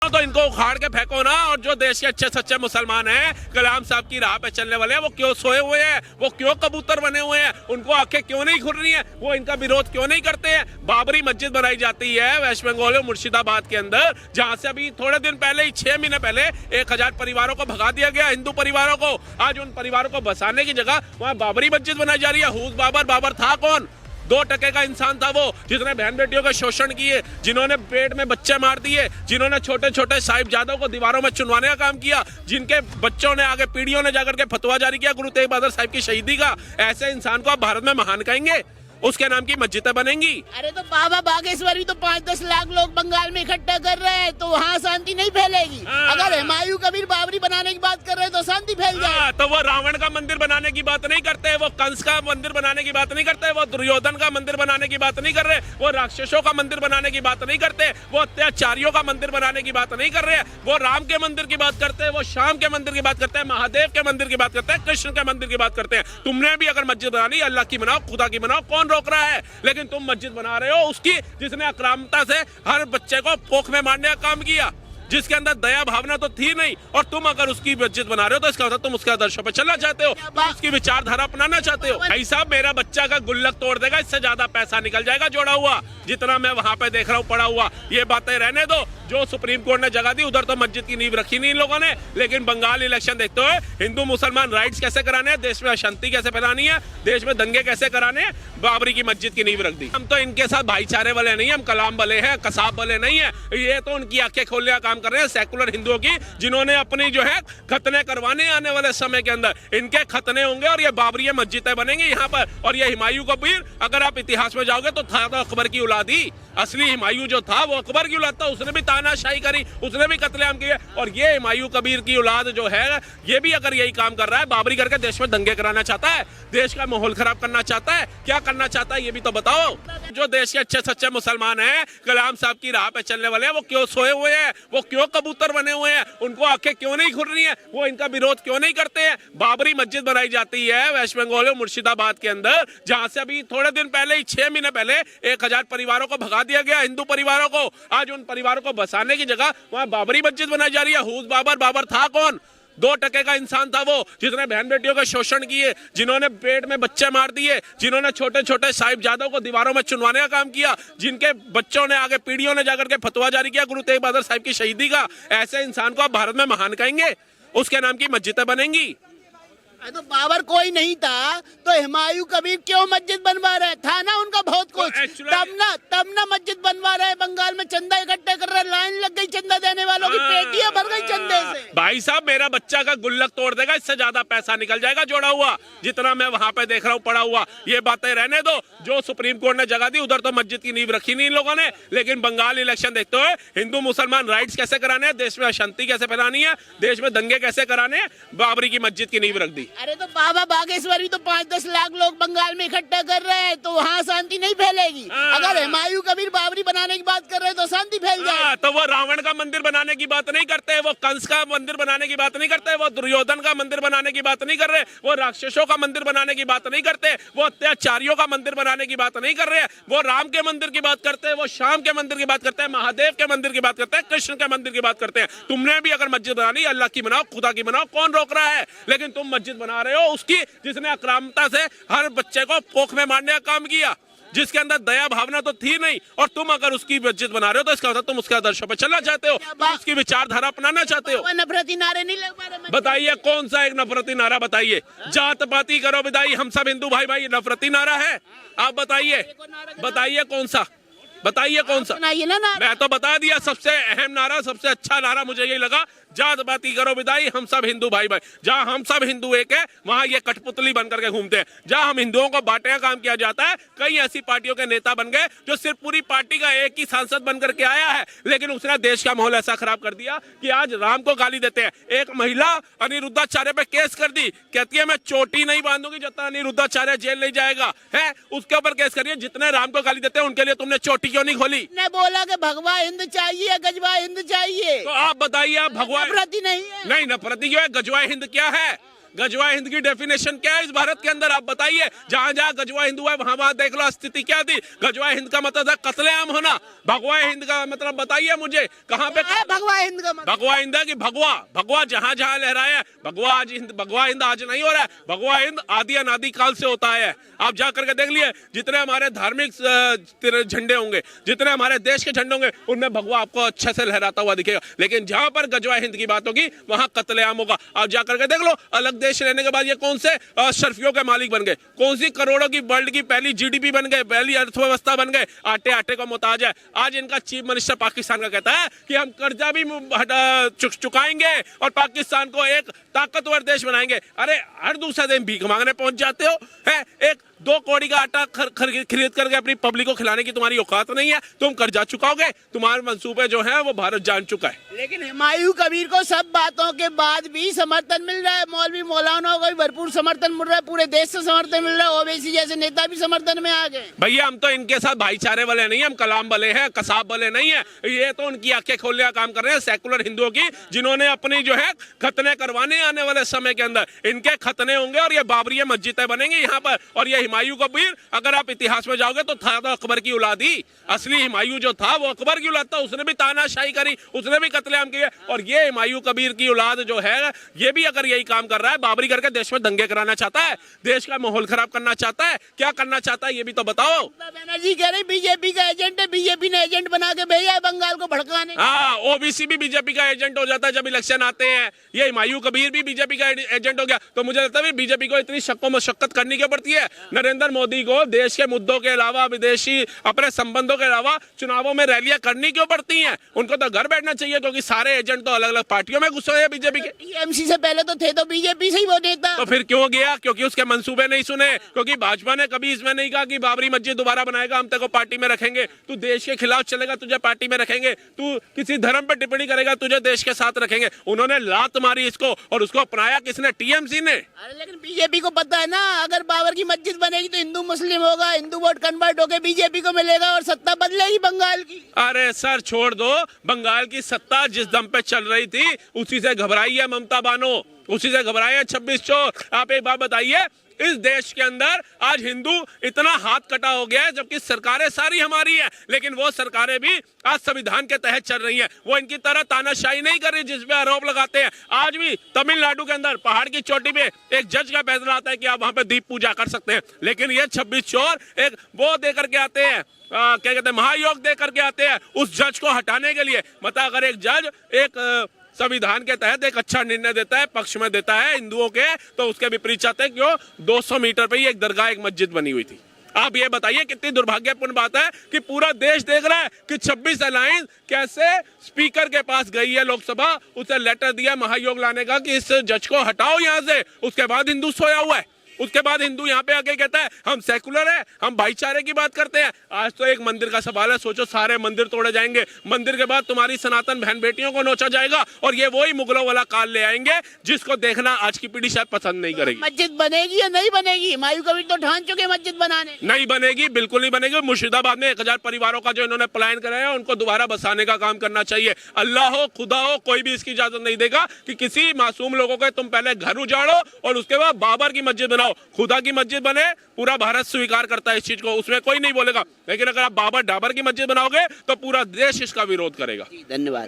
तो इनको उखाड़ के फेंको ना। और जो देश के अच्छे सच्चे मुसलमान हैं, कलाम साहब की राह पे चलने वाले हैं, वो क्यों सोए हुए हैं? वो क्यों कबूतर बने हुए हैं? उनको आंखें क्यों नहीं खुल रही हैं? वो इनका विरोध क्यों नहीं करते हैं? बाबरी मस्जिद बनाई जाती है वेस्ट बंगाल में मुर्शिदाबाद के अंदर, जहां से अभी थोड़े दिन पहले ही 6 महीने पहले 1000 परिवारों को भगा दिया गया, हिंदू परिवारों को। आज उन परिवारों को बसाने की जगह वहां बाबरी मस्जिद बनाई जा रही है। हुज बाबर, बाबर था कौन? 2% का इंसान था वो, जिसने बहन बेटियों का शोषण किए, जिन्होंने पेट में बच्चे मार दिए, जिन्होंने छोटे छोटे साहिबजादों को दीवारों में चुनवाने का काम किया, जिनके बच्चों ने आगे पीढ़ियों ने जाकर के फतवा जारी किया गुरु तेग बहादुर साहिब की शहीदी का। ऐसे इंसान को आप भारत में महान कहेंगे? उसके नाम की मस्जिदें बनेंगी। अरे तो बाबा बागेश्वर भी तो 5-10 लाख लोग बंगाल में इकट्ठा कर रहे हैं, तो वहाँ शांति नहीं फैलेगी। अगर हुमायूं कबीर बाबरी बनाने की बात कर रहे हैं तो शांति फैल जाए। तो वो रावण का मंदिर बनाने की बात नहीं करते, वो कंस का मंदिर बनाने की बात नहीं करते, वो दुर्योधन का मंदिर बनाने की बात नहीं कर रहे, वो राक्षसों का मंदिर बनाने की बात नहीं करते, वो अत्याचारियों का मंदिर बनाने की बात नहीं कर रहे, वो राम के मंदिर की बात करते हैं, वो श्याम के मंदिर की बात करते हैं, महादेव के मंदिर की बात करते हैं, कृष्ण के मंदिर की बात करते हैं। तुमने भी अगर मस्जिद बनानी, अल्लाह की बनाओ, खुदा की बनाओ, कौन रोक रहा है? लेकिन तुम मस्जिद बना रहे हो उसकी जिसने आक्रामकता से हर बच्चे को पोख में मारने का काम किया, जिसके अंदर दया भावना तो थी नहीं। और तुम अगर उसकी मस्जिद बना रहे हो तो इसका मतलब तुम उसके आदर्शों पे चलना चाहते हो, उसकी विचारधारा अपनाना चाहते हो। भाई साहब, मेरा बच्चा का गुल्लक तोड़ देगा, इससे ज्यादा पैसा निकल जाएगा जोड़ा हुआ, जितना मैं वहां पे देख रहा हूँ पड़ा हुआ। ये बातें रहने दो, जो सुप्रीम कोर्ट ने जगह दी उधर तो मस्जिद की नींव रखी नहीं इन लोगों ने। लेकिन बंगाल इलेक्शन देखते हुए हिंदू मुसलमान राइट्स कैसे कराने हैं, देश में अशांति कैसे फैलानी है, देश में दंगे कैसे कराने हैं, बाबरी की मस्जिद की नींव रख दी। हम तो इनके साथ भाईचारे वाले नहीं, हम कलाम वाले हैं, कसाब वाले नहीं है। ये तो उनकी आंखें खोलने का काम कर रहे हैं सेकुलर हिंदुओं की, जिन्होंने अपनी जो है खतने करवाने आने वाले समय के अंदर इनके खतने होंगे और ये बाबरी मस्जिदें बनेंगी यहाँ पर। और ये हुमायूं कबीर, अगर आप इतिहास में जाओगे तो था तो अकबर की औलाद ही। असली हुमायूं जो था वो अकबर की औलाद था, उसने भी तानाशाही करी, उसने भी कत्लेआम किए। और ये हुमायूं कबीर की औलाद जो है, ये भी अगर यही काम कर रहा है, बाबरी करके देश में दंगे कराना चाहता है, देश का माहौल खराब करना चाहता है, क्या करना चाहता है ये भी तो बताओ। जो देश के अच्छे सच्चे मुसलमान हैं, कलाम साहब की राह पे चलने वाले हैं, वो क्यों सोए हुए हैं? वो क्यों कबूतर बने हुए हैं? उनको आंखें क्यों नहीं खुल रही हैं? वो इनका विरोध क्यों नहीं करते हैं? बाबरी मस्जिद बनाई जाती है वेस्ट बंगाल में मुर्शिदाबाद के अंदर, जहां से अभी थोड़े दिन पहले ही 6 महीने पहले 1000 परिवारों को भगा दिया गया, हिंदू परिवारों को। आज उन परिवारों को बसाने की जगह वहां बाबरी मस्जिद बनाई जा रही है। हुज बाबर, बाबर था कौन? 2% का इंसान था वो, जिसने बहन बेटियों का शोषण किए, जिन्होंने पेट में बच्चे मार दिए, जिन्होंने छोटे छोटे साहिबजादों को दीवारों में चुनवाने का काम किया, जिनके बच्चों ने आगे पीढ़ियों ने जाकर के फतवा जारी किया गुरु तेग बहादुर साहिब की शहीदी का। ऐसे इंसान को आप भारत में महान कहेंगे? उसके नाम की मस्जिदें बनेंगी। तो बाबर कोई नहीं था तो हुमायूं कबीर क्यों मस्जिद बनवा रहे? था ना उनका बहुत कुछ, तब ना मस्जिद बनवा रहे। बंगाल में चंदा इकट्ठे कर रहे, लाइन लग गई चंदा देने वालों की, पेटियां भर गई चंदे से। भाई साहब, मेरा बच्चा का गुल्लक तोड़ देगा, इससे ज्यादा पैसा निकल जाएगा जोड़ा हुआ, जितना मैं वहां पे देख रहा हूँ पड़ा हुआ। ये बातें रहने दो, जो सुप्रीम कोर्ट ने जगह दी उधर तो मस्जिद की नींव रखी नहीं इन लोगों ने। लेकिन बंगाल इलेक्शन देखते हुए हिंदू मुसलमान राइट्स कैसे कराने हैं, देश में अशांति कैसे फैलानी है, देश में दंगे कैसे कराने हैं, बाबरी की मस्जिद की नींव रख दी। अरे तो बाबा बागेश्वर भी तो 5-10 लाख लोग बंगाल में इकट्ठा कर रहे हैं, तो वहाँ शांति नहीं फैलेगी। अगर हुमायूं कबीर बाबरी बनाने की बात कर रहे हैं तो शांति फैल जाए। तो वो रावण का मंदिर बनाने की बात नहीं करते, वो कंस का मंदिर बनाने की बात नहीं करते, वो दुर्योधन का मंदिर बनाने की बात नहीं कर रहे, वो राक्षसों का मंदिर बनाने की बात नहीं करते, वो अत्याचारियों का मंदिर बनाने की बात नहीं कर रहे, वो राम के मंदिर की बात करते हैं, वो श्याम के मंदिर की बात करते हैं, महादेव के मंदिर की बात करते हैं, कृष्ण के मंदिर की बात करते हैं। तुमने भी अगर मस्जिद बनानी, अल्लाह की बनाओ, खुदा की बनाओ, कौन रोक रहा है? लेकिन तुम मस्जिद बना रहे हो उसकी जिसने आक्रामकता से हर बच्चे को पोख में मारने का काम किया, जिसके अंदर दया भावना तो थी नहीं। और तुम अगर उसकी मस्जिद बना रहे हो तो इसका मतलब तुम उसके आदर्शों पर चलना चाहते हो, उसकी विचारधारा अपनाना चाहते हो। नफरती नारे नहीं लग पा रहे। बताइए कौन सा एक नफरती नारा बताइए? जात पाती करो विदाई, हम सब हिंदू भाई भाई, नफरती नारा है? आप बताइए, बताइए कौन सा, बताइए कौन सा? मैं तो बता दिया, सबसे अहम नारा, सबसे अच्छा नारा मुझे यही लगा, जात बाती करो विदाई, हम सब हिंदू भाई भाई। जहाँ हम सब हिंदू एक है, वहाँ ये कठपुतली बन करके घूमते हैं। जहाँ हम हिंदुओं को बांटने का काम किया जाता है, कई ऐसी पार्टियों के नेता बन गए जो सिर्फ पूरी पार्टी का एक ही सांसद बन करके आया है, लेकिन उसने देश का माहौल ऐसा खराब कर दिया कि आज राम को गाली देते हैं। एक महिला अनिरुद्धाचार्य पे केस कर दी, कहती है मैं चोटी नहीं बांधूंगी जब तक अनिरुद्धाचार्य जेल नहीं जाएगा, है उसके ऊपर केस करिए। जितने राम को गाली देते हैं उनके लिए तुमने चोटी क्यों नहीं खोली? ने बोला कि भगवा हिंद चाहिए, गजवा हिंद चाहिए। तो आप बताइए, आप भगवा नफरती नहीं है? नहीं, नफरती क्यों है? गजवा हिंद क्या है? गजवा हिंद की डेफिनेशन क्या है इस भारत के अंदर? आप बताइए। जहां जहां गजवा हिंद हुआ है वहां देख लो स्थिति क्या थी। गजवा हिंद का मतलब था कत्लेआम होना। भगवा हिंद का मतलब बताइए मुझे कहां पे? भगवा हिंद का मतलब भगवा हिंद है कि भगवा? भगवा जहां जहां लहराया है। भगवा हिंद आज नहीं हो रहा है। भगवा हिंद आदि अनादि काल से होता है। आप जा करके देख लिए जितने हमारे धार्मिक झंडे होंगे, जितने हमारे देश के झंडे होंगे, उनमें भगवा आपको अच्छे से लहराता हुआ दिखेगा। लेकिन जहां पर गजवा हिंद की बात होगी वहां कत्लेआम होगा। आप जा करके देख लो अलग देश रहने के बाद ये कौन से शर्फियों के मालिक बन गए, कौन सी करोड़ों की वर्ल्ड की पहली जीडीपी बन गए, पहली अर्थव्यवस्था बन गए। आटे आटे को मोहताज है। आज इनका चीफ मिनिस्टर पाकिस्तान का कहता है कि हम कर्जा भी चुकाएंगे और पाकिस्तान को एक ताकतवर देश बनाएंगे। अरे हर दूसरा दिन भीख मांगने पहुंच जाते हो। है 1-2 कौड़ी का आटा खरीद करके अपनी पब्लिक को खिलाने की तुम्हारी औकात नहीं है। तुम कर्जा चुकाओगे। तुम्हारे मंसूबे जो है वो भारत जान चुका है। लेकिन हुमायूं कबीर को सब बातों के बाद भी समर्थन मिल रहा है। मौलवी मौलाना को भी भरपूर समर्थन मिल रहा है। पूरे देश से समर्थन मिल रहा है। ओवैसी जैसे नेता भी समर्थन में आ गए। भैया हम तो इनके साथ भाईचारे वाले नहीं है, हम कलाम वाले हैं, कसाब वाले नहीं है। ये तो उनकी आंखें खोलने का काम कर रहे हैं सेकुलर हिंदुओं की, जिन्होंने अपनी जो है खतने करवाने आने वाले समय के अंदर इनके खतने होंगे और ये बाबरी मस्जिदें बनेंगी यहाँ पर। और ये हुमायूं कबीर अगर आप इतिहास में जाओगे तो था तो अकबर की औलाद ही। असली हुमायूं जो था वो अकबर की औलाद था। उसने भी तानाशाही करी, उसने भी कत्लेआम किए। और ये हुमायूं कबीर की औलाद जो है ये भी अगर यही काम कर रहा है, बाबरी करके देश में दंगे कराना चाहता है, देश का माहौल खराब करना चाहता है, क्या करना चाहता है ये भी तो बताओ। बनर्जी कह रही बीजेपी का एजेंट है। बीजेपी ने एजेंट बना के भेजा है बंगाल को भड़काने। हाँ, ओबीसी भी बीजेपी का एजेंट हो जाता है जब इलेक्शन आते हैं। ये हुमायूं कबीर भी बीजेपी का एजेंट हो गया। तो मुझे लगता है बीजेपी को इतनी शक्को मशक्कत करनी क्यों पड़ती है? नरेंद्र मोदी को देश के मुद्दों के अलावा, विदेशी अपने संबंधों के अलावा चुनावों में रैलियां करनी क्यों पड़ती हैं? उनको तो घर बैठना चाहिए, क्योंकि सारे एजेंट तो अलग अलग पार्टियों में घुसे हुए हैं बीजेपी के। टीएमसी से पहले तो थे तो बीजेपी से ही वो नेता। तो फिर क्यों गया? क्योंकि उसके मंसूबे नहीं सुने। क्योंकि भाजपा ने कभी इसमें नहीं कहा कि बाबरी मस्जिद दोबारा बनाएगा, हम तेरे को पार्टी में रखेंगे। तू देश के खिलाफ चलेगा, तुझे पार्टी में रखेंगे। तू किसी धर्म पर टिप्पणी करेगा, तुझे देश के साथ रखेंगे। उन्होंने लात मारी इसको, और उसको अपनाया किसने? टीएमसी ने। अरे लेकिन बीजेपी को पता है ना, अगर बाबर की मस्जिद बनेगी तो हिंदू मुस्लिम होगा, हिंदू वोट कन्वर्ट होकर बीजेपी को मिलेगा और सत्ता बदलेगी बंगाल की। अरे सर छोड़ दो, बंगाल की सत्ता जिस दम पे चल रही थी उसी से घबराई है ममता बानो, उसी से घबराए हैं 26 चोर। आप एक बात बताइए, इस देश के अंदर आज हिंदू इतना हाथ कटा हो गया है, जबकि सरकारें सारी हमारी है, लेकिन वो सरकारें भी आज संविधान के तहत चल रही हैं। वो इनकी तरह तानाशाही नहीं कर रही जिसपे आरोप लगाते हैं। आज भी तमिलनाडु के अंदर पहाड़ की चोटी पे एक जज का फैसला आता है कि आप वहां पे दीप पूजा कर सकते हैं, लेकिन ये 26 चोर एक वो दे करके आते हैं, क्या कहते हैं, महायोग दे करके आते हैं उस जज को हटाने के लिए। मतलब अगर एक जज एक संविधान के तहत एक अच्छा निर्णय देता है, पक्ष में देता है हिंदुओं के, तो उसके विपरीत चाहते हैं। क्यों? 200 मीटर पे ही एक दरगाह, एक मस्जिद बनी हुई थी। आप ये बताइए कितनी दुर्भाग्यपूर्ण बात है कि पूरा देश देख रहा है कि 26 अलायंस कैसे स्पीकर के पास गई है लोकसभा, उसे लेटर दिया महायोग लाने का कि इस जज को हटाओ यहां से। उसके बाद हिंदू सोया हुआ है। उसके बाद हिंदू यहाँ पे आके कहता है हम सेकुलर है, हम भाईचारे की बात करते हैं। आज तो एक मंदिर का सवाल है, सोचो सारे मंदिर तोड़े जाएंगे, मंदिर के बाद तुम्हारी सनातन बहन बेटियों को नोचा जाएगा, और ये वही मुगलों वाला काल ले आएंगे जिसको देखना आज की पीढ़ी शायद पसंद नहीं करेगी। मस्जिद बनेगी या नहीं बनेगी? हुमायूं कबीर तो ठान चुके मस्जिद बनाने। नहीं बनेगी, बिल्कुल नहीं बनेगी। मुर्शिदाबाद में 1000 परिवारों का जो इन्होंने पलायन कराया है, उनको दोबारा बसाने का काम करना चाहिए। अल्लाह हो, खुदा हो, कोई भी इसकी इजाजत नहीं देगा कि किसी मासूम लोगों के तुम पहले घर उजाड़ो और उसके बाद बाबर की मस्जिद बनाओ। खुदा की मस्जिद बने, पूरा भारत स्वीकार करता है इस चीज को, उसमें कोई नहीं बोलेगा। लेकिन अगर आप बाबर डाबर की मस्जिद बनाओगे तो पूरा देश इसका विरोध करेगा। धन्यवाद।